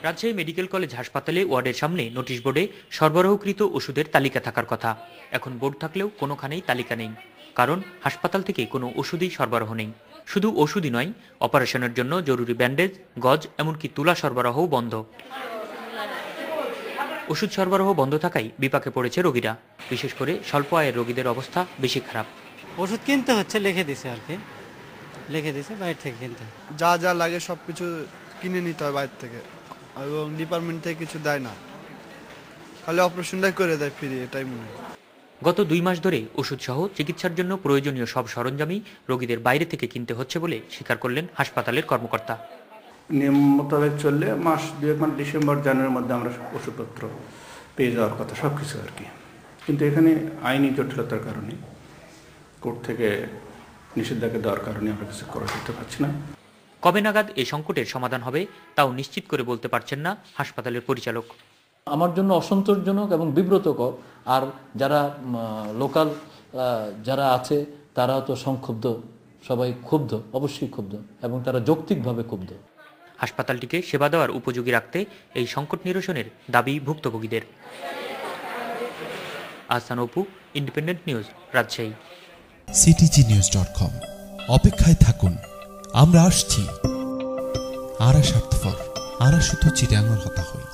Rajshahi medical college হাসপাতালে ওয়ার্ডের সামনে নোটিশ বোর্ডে সরবরাহকৃত ওষুধের তালিকা থাকার কথা। এখন বোর্ড থাকলেও কোনোখানেই তালিকা নেই, কারণ হাসপাতাল থেকে কোনো ওষুধই সরবরাহ নেই। শুধু ওষুধই নয়, অপারেশনের জন্য জরুরি ব্যান্ডেজ, গজ, এমনকি তুলা সরবরাহও বন্ধ। ওষুধ সরবরাহ বন্ধ থাকায় বিপাকে পড়েছে রোগীরা। বিশেষ করে স্বল্প আয়ের রোগীদের অবস্থা বেশি খারাপ। ওষুধ কিনতে হচ্ছে, লিখে দিছে আর কি, লিখে দিছে বাইরে থেকে কিনতে। যা যা লাগে সব কিছু কিনে নিতে হয় বাইরে থেকে, এবং ডিপার্টমেন্ট থেকে কিছু দেয় না, খালি অপারেশনটাই করে দেয় ফ্রি, এটাই মনে হয়। গত 2 মাস ধরে ওষুধ সহ চিকিৎসার জন্য প্রয়োজনীয় সব সরঞ্জামই রোগীদের বাইরে থেকে কিনতে হচ্ছে বলে স্বীকার করলেন হাসপাতালের কর্মকর্তা। নিয়ম মোতাবেক চললে মাস 2 মাস ডিসেম্বর জানুয়ারির মধ্যে আমরা ওষুধপত্র পেয়ে যাওয়ার কথা, সব কিছু আর কি। কিন্তু এখানে আইনি জটিলতার কারণে, কোর্ট থেকে নিষেধাজ্ঞা দেওয়ার কারণে আমরা কিছু করা করতে পারছি না। কবে নাগাদ এই সংকটের সমাধান হবে তাও নিশ্চিত করে বলতে পারছেন না হাসপাতালের পরিচালক। আমার জন্য অসন্তোষজনক এবং বিব্রতকর। আর যারা লোকাল যারা আছে তারা তো সংক্ষুব্ধ, সবাই ক্ষুব্ধ, অবশ্যই ক্ষুব্ধ, এবং তারা যৌক্তিকভাবে ক্ষুব্ধ। হাসপাতালটিকে সেবা দেওয়ার উপযোগী রাখতে এই সংকট নিরসনের দাবি ভুক্তভোগীদের। Ahsan Apu, Independent News, Rajshahi. ctgnews.com অপেক্ষায় থাকুন, আমরা আসছি। আরা স্বার্থপর, আরা শুধু চিটাঙর হতা হই।